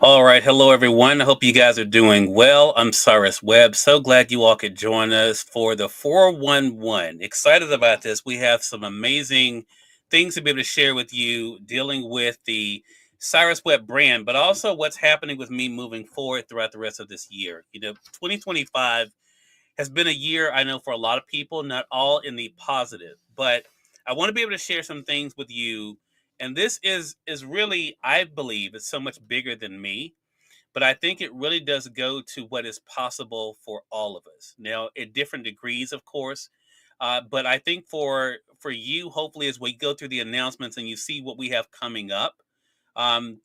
All right. Hello, everyone. I hope you guys are doing well. I'm Cyrus Webb. So glad you all could join us for the 411. Excited about this. We have some amazing things to be able to share with you dealing with the Cyrus Webb brand, but also what's happening with me moving forward throughout the rest of this year. 2025 has been a year, I know, for a lot of people, not all in the positive, but I want to be able to share some things with you. And this is really, I believe, it's so much bigger than me, but I think it really does go to what is possible for all of us. Now, at different degrees, of course, but I think for you, hopefully, as we go through the announcements and you see what we have coming up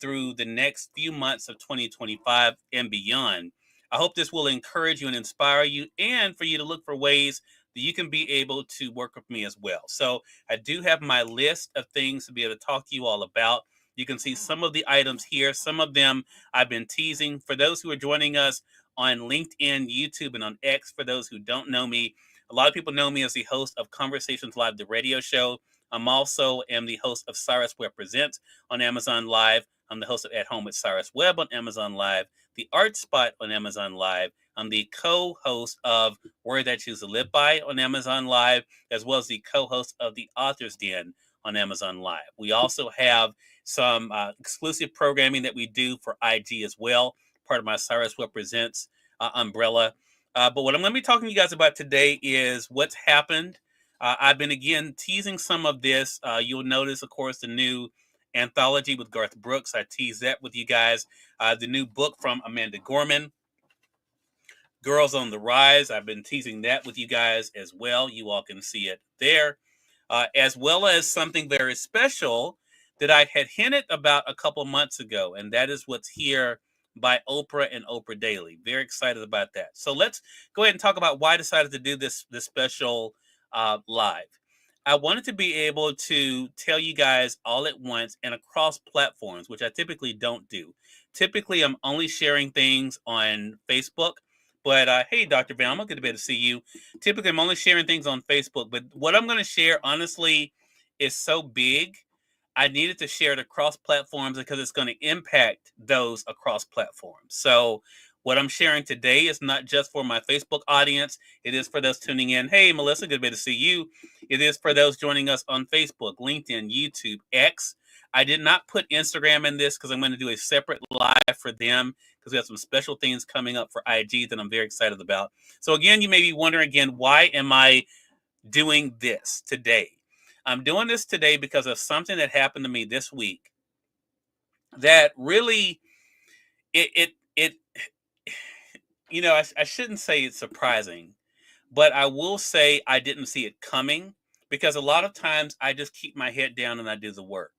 through the next few months of 2025 and beyond, I hope this will encourage you and inspire you, and for you to look for ways that you can be able to work with me as well. So I do have my list of things to be able to talk to you all about. You can see some of the items here. Some of them I've been teasing. For those who are joining us on LinkedIn, YouTube, and on X, for those who don't know me, a lot of people know me as the host of Conversations Live, the radio show. I'm also am the host of Cyrus Webb Presents on Amazon Live. I'm the host of At Home with Cyrus Webb on Amazon Live, the Art Spot on Amazon Live. I'm the co-host of Word I Choose to Live By on Amazon Live, as well as the co-host of the Author's Den on Amazon Live. We also have some exclusive programming that we do for IG as well, part of my Cyrus Webb Presents umbrella. But what I'm going to be talking to you guys about today is what's happened. I've been, again, teasing some of this. You'll notice, of course, the new anthology with Garth Brooks. I teased that with you guys. The new book from Amanda Gorman, Girls on the Rise. I've been teasing that with you guys as well. You all can see it there. As well as something very special that I had hinted about a couple months ago, and that is what's here by Oprah and Oprah Daily. Very excited about that. So let's go ahead and talk about why I decided to do this special live. I wanted to be able to tell you guys all at once and across platforms, which I typically don't do. Typically, I'm only sharing things on Facebook. But hey, Dr. Velma, good to be able to see you. Typically, I'm only sharing things on Facebook. But what I'm going to share, honestly, is so big. I needed to share it across platforms because it's going to impact those across platforms. So what I'm sharing today is not just for my Facebook audience. It is for those tuning in. Hey, Melissa, good to be able to see you. It is for those joining us on Facebook, LinkedIn, YouTube, X. I did not put Instagram in this because I'm going to do a separate live for them because we have some special things coming up for IG that I'm very excited about. So again, you may be wondering again, why am I doing this today? I'm doing this today because of something that happened to me this week that really it I shouldn't say it's surprising, but I will say I didn't see it coming because a lot of times I just keep my head down and I do the work.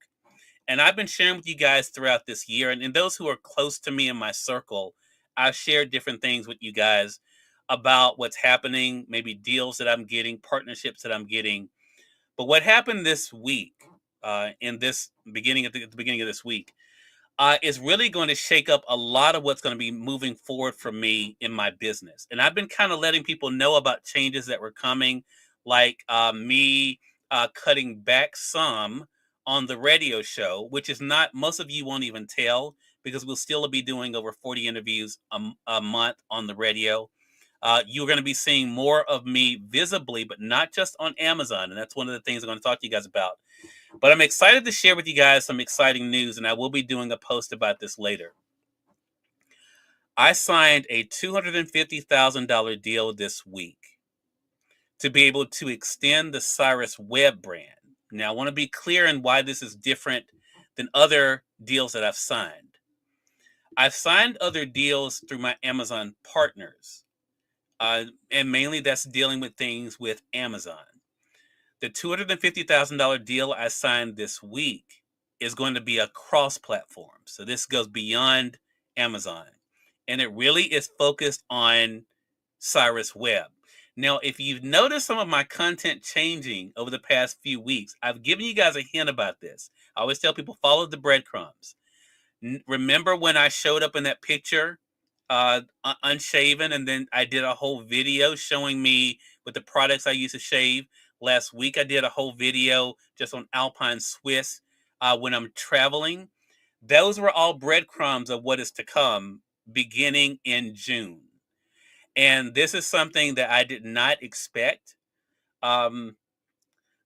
And I've been sharing with you guys throughout this year, and those who are close to me in my circle, I've shared different things with you guys about what's happening, maybe deals that I'm getting, partnerships that I'm getting. But what happened this week, in this beginning at the beginning of this week, is really going to shake up a lot of what's going to be moving forward for me in my business. And I've been kind of letting people know about changes that were coming, like me cutting back some on the radio show, which is not, most of you won't even tell because we'll still be doing over 40 interviews a month on the radio. You're going to be seeing more of me visibly, but not just on Amazon. And that's one of the things I'm going to talk to you guys about. But I'm excited to share with you guys some exciting news, and I will be doing a post about this later. I signed a $250,000 deal this week to be able to extend the Cyrus Webb brand. Now, I want to be clear in why this is different than other deals that I've signed. I've signed other deals through my Amazon partners, and mainly that's dealing with things with Amazon. The $250,000 deal I signed this week is going to be across platform. So this goes beyond Amazon. And it really is focused on Cyrus Webb. Now, if you've noticed some of my content changing over the past few weeks, I've given you guys a hint about this. I always tell people, follow the breadcrumbs. Remember when I showed up in that picture, unshaven, and then I did a whole video showing me with the products I use to shave? Last week, I did a whole video just on Alpine Swiss when I'm traveling. Those were all breadcrumbs of what is to come beginning in June. And this is something that I did not expect, um,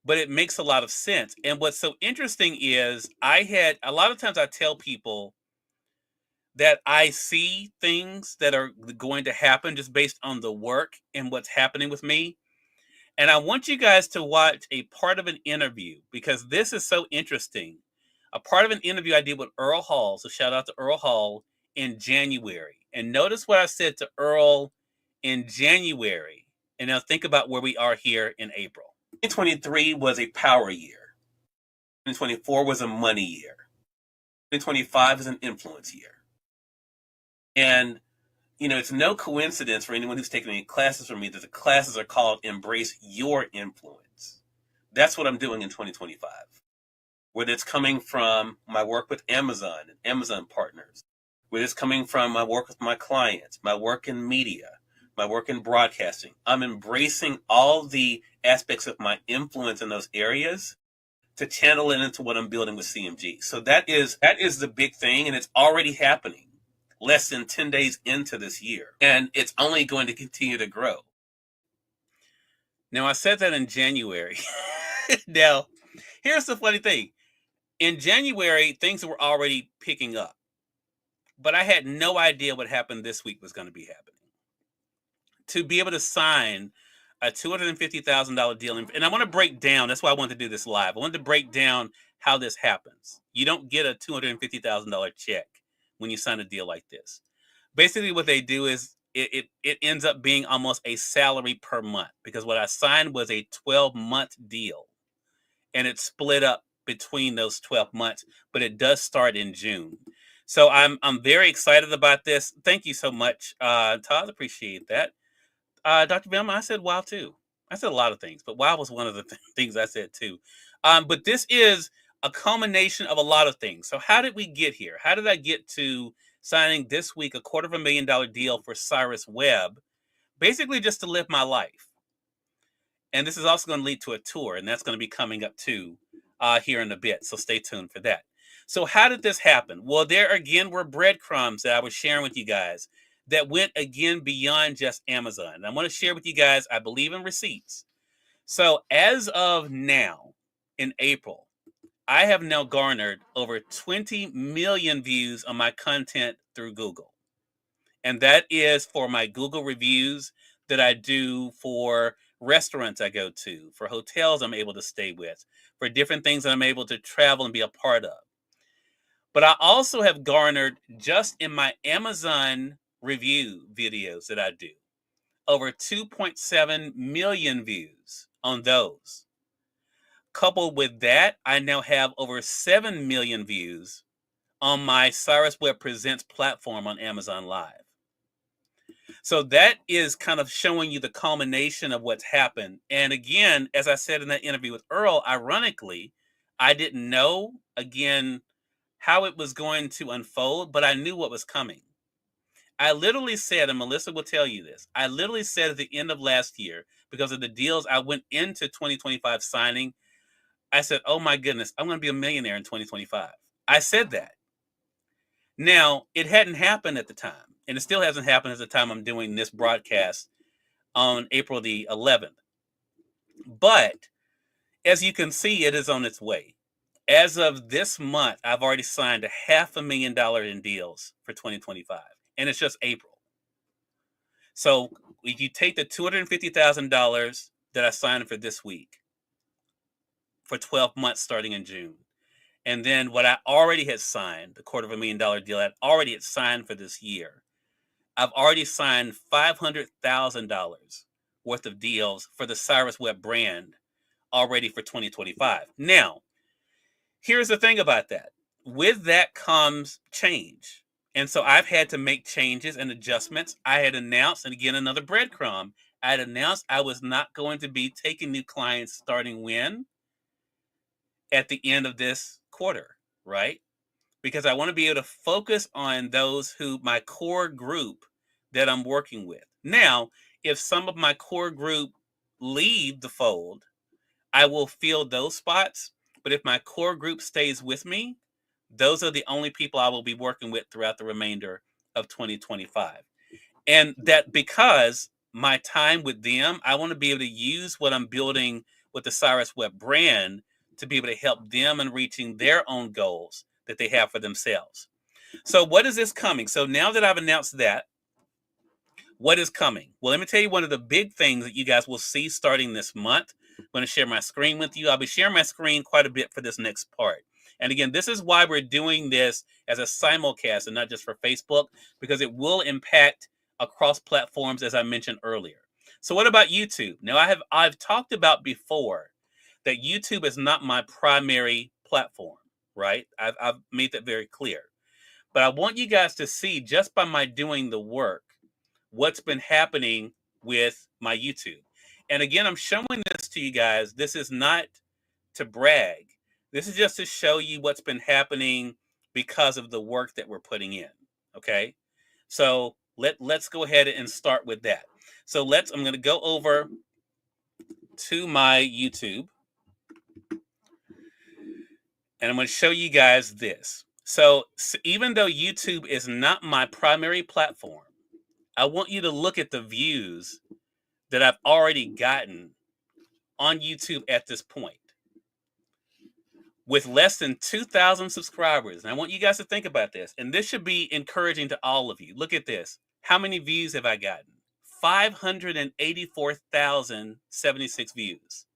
but it makes a lot of sense. And what's so interesting is I had a lot of times I tell people that I see things that are going to happen just based on the work and what's happening with me. And I want you guys to watch a part of an interview because this is so interesting. A part of an interview I did with Earl Hall. So shout out to Earl Hall in January. And notice what I said to Earl in January. And now think about where we are here in April. 2023 was a power year. 2024 was a money year. 2025 is an influence year. And it's no coincidence for anyone who's taken any classes from me that the classes are called Embrace Your Influence. That's what I'm doing in 2025. Whether it's coming from my work with Amazon and Amazon partners, whether it's coming from my work with my clients, my work in media, my work in broadcasting, I'm embracing all the aspects of my influence in those areas to channel it into what I'm building with CMG. So that is the big thing, and it's already happening less than 10 days into this year. And it's only going to continue to grow. Now, I said that in January. Now, here's the funny thing. In January, things were already picking up. But I had no idea what happened this week was going to be happening. To be able to sign a $250,000 deal, and I want to break down, that's why I wanted to do this live. I wanted to break down how this happens. You don't get a $250,000 check when you sign a deal like this. Basically, what they do is it ends up being almost a salary per month because what I signed was a 12-month deal, and it's split up between those 12 months, but it does start in June. So I'm very excited about this. Thank you so much, Todd. Appreciate that. Dr. Velma, I said wow too. I said a lot of things, but wow was one of the things I said too. But this is a culmination of a lot of things. So how did we get here? How did I get to signing this week a $250,000 deal for Cyrus Webb, basically just to live my life? And this is also going to lead to a tour, and that's going to be coming up too here in a bit. So stay tuned for that. So how did this happen? Well, there again were breadcrumbs that I was sharing with you guys that went again beyond just Amazon. And I want to share with you guys, I believe in receipts. So as of now, in April, I have now garnered over 20 million views on my content through Google. And that is for my Google reviews that I do for restaurants I go to, for hotels I'm able to stay with, for different things that I'm able to travel and be a part of. But I also have garnered, just in my Amazon review videos that I do, over 2.7 million views on those. Coupled with that, I now have over 7 million views on my Cyrus Webb Presents platform on Amazon Live. So that is kind of showing you the culmination of what's happened. And again, as I said in that interview with Earl, ironically, I didn't know, again, how it was going to unfold, but I knew what was coming. I literally said, and Melissa will tell you this, I literally said at the end of last year, because of the deals I went into 2025 signing, I said, oh my goodness, I'm going to be a millionaire in 2025. I said that. Now, it hadn't happened at the time, and it still hasn't happened at the time I'm doing this broadcast on April the 11th. But as you can see, it is on its way. As of this month, I've already signed $500,000 in deals for 2025, and it's just April. So if you take the $250,000 that I signed for this week for 12 months starting in June, and then what I already had signed, the $250,000 deal I already had signed for this year, I've already signed $500,000 worth of deals for the Cyrus Webb brand already for 2025. Now, here's the thing about that. With that comes change. And so I've had to make changes and adjustments. I had announced, and again, another breadcrumb, I had announced I was not going to be taking new clients starting when? At the end of this quarter, right? Because I want to be able to focus on those who, my core group that I'm working with. Now, if some of my core group leave the fold, I will fill those spots. But if my core group stays with me, those are the only people I will be working with throughout the remainder of 2025. And that because my time with them, I want to be able to use what I'm building with the Cyrus Webb brand to be able to help them in reaching their own goals that they have for themselves. So, what is this coming? So, now that I've announced that, what is coming? Well, let me tell you one of the big things that you guys will see starting this month. I'm going to share my screen with you. I'll be sharing my screen quite a bit for this next part. And again, this is why we're doing this as a simulcast and not just for Facebook, because it will impact across platforms, as I mentioned earlier. So what about YouTube? Now, I've talked about before that YouTube is not my primary platform, right? I've made that very clear. But I want you guys to see, just by my doing the work, what's been happening with my YouTube. And again, I'm showing this to you guys. This is not to brag. This is just to show you what's been happening because of the work that we're putting in. Okay. So let's go ahead and start with that. So I'm going to go over to my YouTube and I'm going to show you guys this. So even though YouTube is not my primary platform, I want you to look at the views that I've already gotten on YouTube at this point. With less than 2,000 subscribers. And I want you guys to think about this. And this should be encouraging to all of you. Look at this. How many views have I gotten? 584,076 views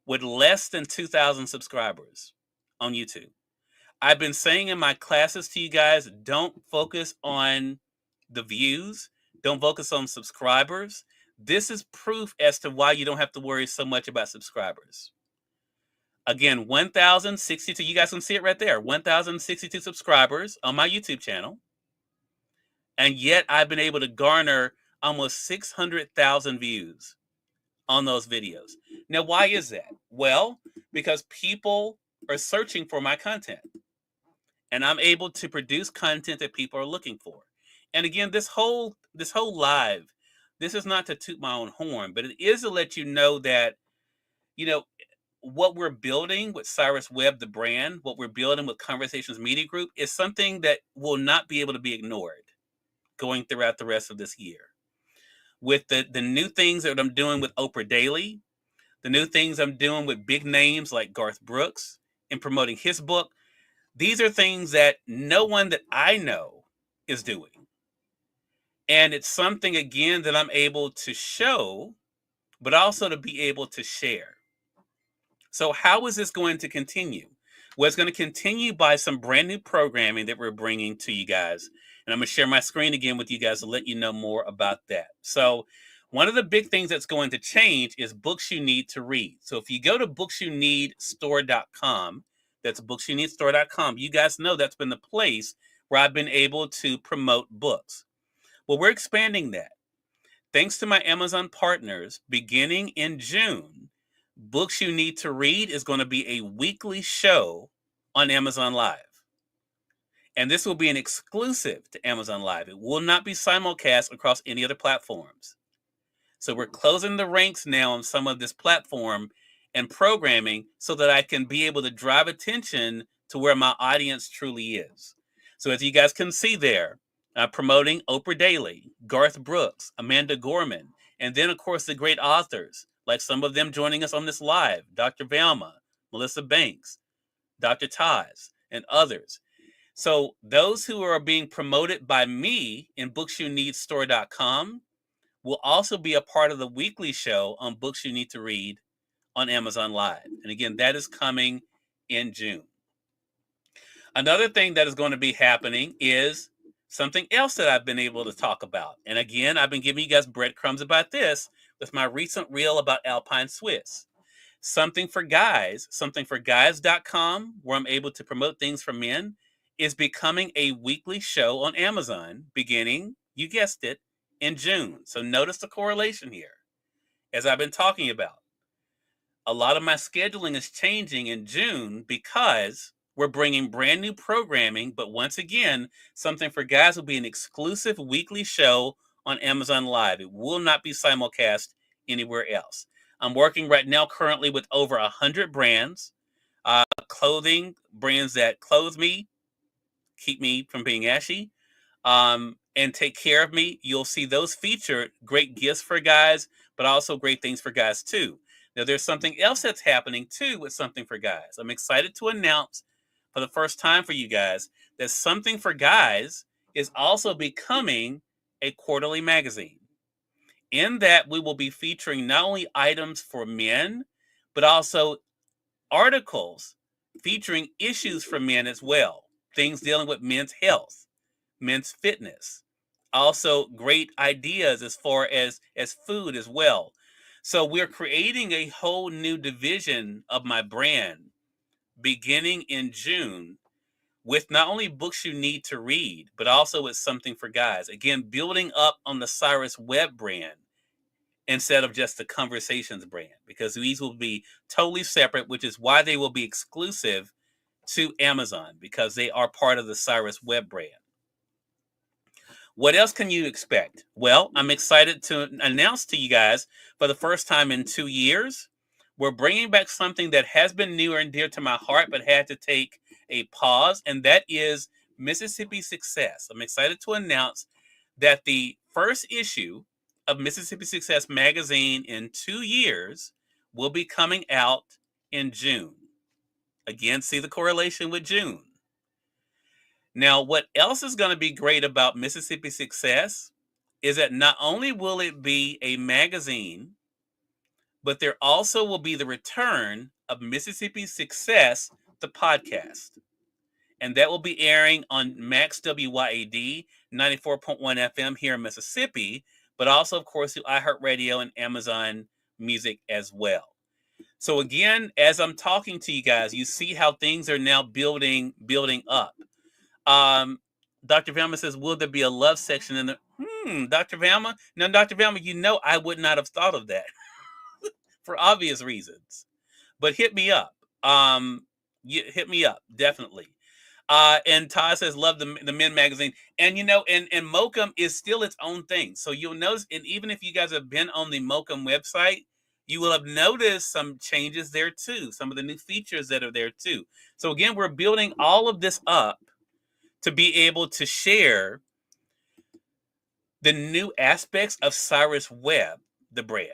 with less than 2,000 subscribers on YouTube. I've been saying in my classes to you guys, don't focus on the views. Don't focus on subscribers. This is proof as to why you don't have to worry so much about subscribers. Again, 1,062, you guys can see it right there, 1,062 subscribers on my YouTube channel. And yet I've been able to garner almost 600,000 views on those videos. Now, why is that? Well, because people are searching for my content. And I'm able to produce content that people are looking for. And again, this whole live, this is not to toot my own horn, but it is to let you know that, what we're building with Cyrus Webb, the brand, what we're building with Conversations Media Group is something that will not be able to be ignored going throughout the rest of this year. With the new things that I'm doing with Oprah Daily, the new things I'm doing with big names like Garth Brooks and promoting his book, these are things that no one that I know is doing. And it's something, again, that I'm able to show, but also to be able to share. So how is this going to continue? Well, it's going to continue by some brand new programming that we're bringing to you guys. And I'm going to share my screen again with you guys to let you know more about that. So one of the big things that's going to change is books you need to read. So if you go to booksyouneedstore.com, that's booksyouneedstore.com, you guys know that's been the place where I've been able to promote books. Well, we're expanding that. Thanks to my Amazon partners, beginning in June, Books You Need to Read is going to be a weekly show on Amazon Live. And this will be an exclusive to Amazon Live. It will not be simulcast across any other platforms. So we're closing the ranks now on some of this platform and programming so that I can be able to drive attention to where my audience truly is. So as you guys can see there, promoting Oprah Daily, Garth Brooks, Amanda Gorman, and then, of course, the great authors, like some of them joining us on this live, Dr. Velma, Melissa Banks, Dr. Taz, and others. So those who are being promoted by me in booksyouneedstore.com will also be a part of the weekly show on Books You Need to Read on Amazon Live. And again, that is coming in June. Another thing that is going to be happening is something else that I've been able to talk about. And again, I've been giving you guys breadcrumbs about this with my recent reel about Alpine Swiss. Something for Guys, somethingforguys.com, where I'm able to promote things for men, is becoming a weekly show on Amazon beginning, you guessed it, in June. So notice the correlation here. As I've been talking about, a lot of my scheduling is changing in June because we're bringing brand new programming. But once again, Something for Guys will be an exclusive weekly show on Amazon Live. It will not be simulcast anywhere else. I'm working right now currently with over 100 brands, clothing, brands that clothe me, keep me from being ashy, and take care of me. You'll see those featured. Great gifts for guys, but also great things for guys too. Now, there's something else that's happening too with Something for Guys. I'm excited to announce for the first time for you guys that Something for Guys is also becoming a quarterly magazine. In that, we will be featuring not only items for men, but also articles featuring issues for men as well. Things dealing with men's health, men's fitness. Also, great ideas as far as food as well. So we're creating a whole new division of my brand beginning in June with not only books you need to read, but also with Something for Guys. Again, building up on the Cyrus Webb brand instead of just the Conversations brand, because these will be totally separate, which is why they will be exclusive to Amazon, because they are part of the Cyrus Webb brand. What else can you expect? Well, I'm excited to announce to you guys for the first time in 2 years, we're bringing back something that has been near and dear to my heart, but had to take a pause, and that is Mississippi Success. I'm excited to announce that the first issue of Mississippi Success magazine in 2 years will be coming out in June. Again, see the correlation with June. Now, what else is going to be great about Mississippi Success is that not only will it be a magazine, but there also will be the return of Mississippi Success, the podcast. And that will be airing on Max WYAD 94.1 FM here in Mississippi, but also, of course, through iHeartRadio and Amazon Music as well. So again, as I'm talking to you guys, you see how things are now building up. Dr. Velma says, will there be a love section in the Dr. Velma? Now, Dr. Velma, you know I would not have thought of that for obvious reasons. But hit me up. Hit me up, definitely. And Todd says, love the men magazine. And you know, and Mokum is still its own thing. So you'll notice, and even if you guys have been on the Mokum website, you will have noticed some changes there too. Some of the new features that are there too. So again, we're building all of this up to be able to share the new aspects of Cyrus Webb, the brand.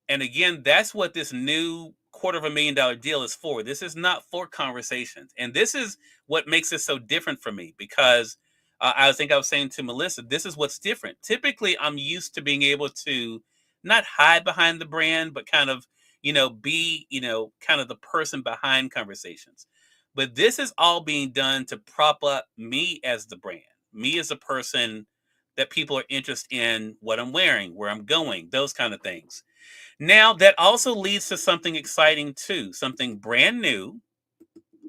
And again, that's what this new $250,000 deal is for. This is not for Conversations. And this is what makes it so different for me, because I think I was saying to Melissa, this is what's different. Typically, I'm used to being able to not hide behind the brand, but kind of, be, kind of the person behind Conversations. But this is all being done to prop up me as the brand, me as a person that people are interested in what I'm wearing, where I'm going, those kind of things. Now, that also leads to something exciting too, something brand new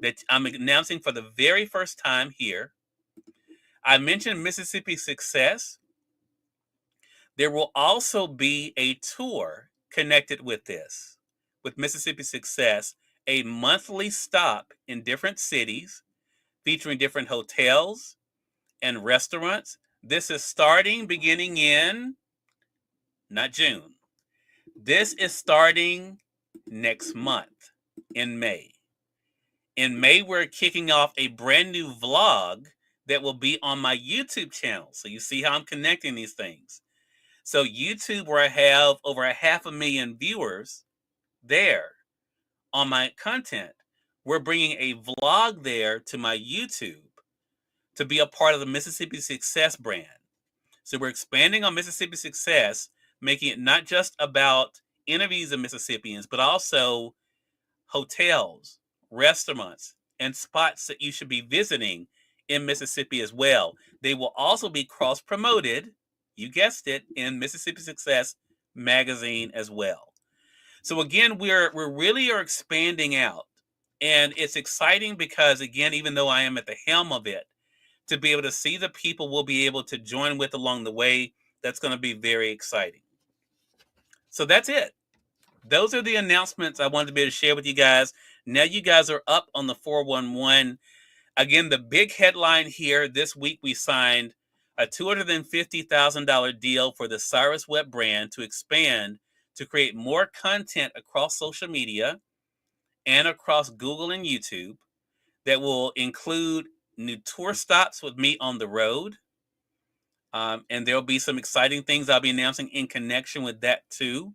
that I'm announcing for the very first time here. I mentioned Mississippi Success. There will also be a tour connected with this, with Mississippi Success, a monthly stop in different cities featuring different hotels and restaurants. This is beginning in, not June. This is starting next month in May. In May, we're kicking off a brand new vlog that will be on my YouTube channel. So you see how I'm connecting these things. So YouTube, where I have over 500,000 viewers there on my content, we're bringing a vlog there to my YouTube to be a part of the Mississippi Success brand. So we're expanding on Mississippi Success, making it not just about interviews of Mississippians, but also hotels, restaurants, and spots that you should be visiting in Mississippi as well. They will also be cross-promoted, you guessed it, in Mississippi Success magazine as well. So again, we really are expanding out. And it's exciting because, again, even though I am at the helm of it, to be able to see the people we'll be able to join with along the way, that's going to be very exciting. So that's it. Those are the announcements I wanted to be able to share with you guys. Now you guys are up on the 411. Again, the big headline here this week, we signed a $250,000 deal for the Cyrus Webb brand to expand, to create more content across social media and across Google and YouTube that will include new tour stops with me on the road. And there'll be some exciting things I'll be announcing in connection with that too.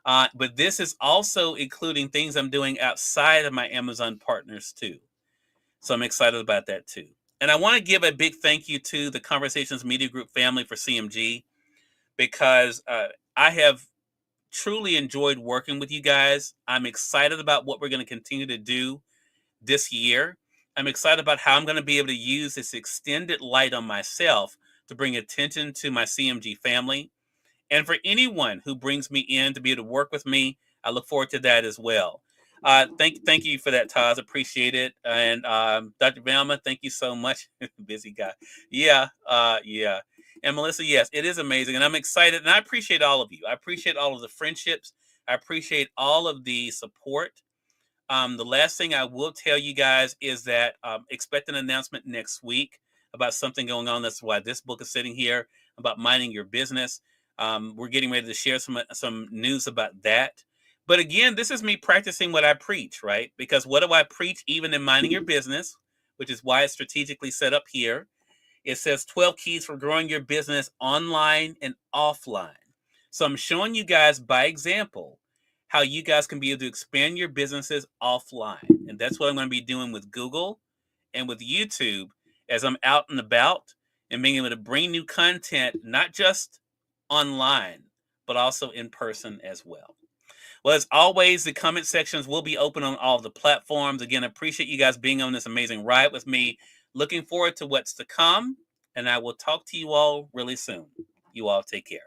But this is also including things I'm doing outside of my Amazon partners too. So I'm excited about that too. And I want to give a big thank you to the Conversations Media Group family for CMG, because I have truly enjoyed working with you guys. I'm excited about what we're going to continue to do this year. I'm excited about how I'm going to be able to use this extended light on myself to bring attention to my CMG family. And for anyone who brings me in to be able to work with me, I look forward to that as well. Thank you for that, Taz. Appreciate it. And Dr. Velma, thank you so much. Busy guy. Yeah. And Melissa, yes, it is amazing. And I'm excited. And I appreciate all of you. I appreciate all of the friendships. I appreciate all of the support. The last thing I will tell you guys is that expect an announcement next week about something going on. That's why this book is sitting here, about minding your business. We're getting ready to share some news about that. But again, this is me practicing what I preach, right? Because what do I preach even in minding your business, which is why it's strategically set up here. It says 12 keys for growing your business online and offline. So I'm showing you guys by example how you guys can be able to expand your businesses offline. And that's what I'm going to be doing with Google and with YouTube as I'm out and about and being able to bring new content, not just online, but also in person as well. Well, as always, the comment sections will be open on all of the platforms. Again, I appreciate you guys being on this amazing ride with me. Looking forward to what's to come, and I will talk to you all really soon. You all take care.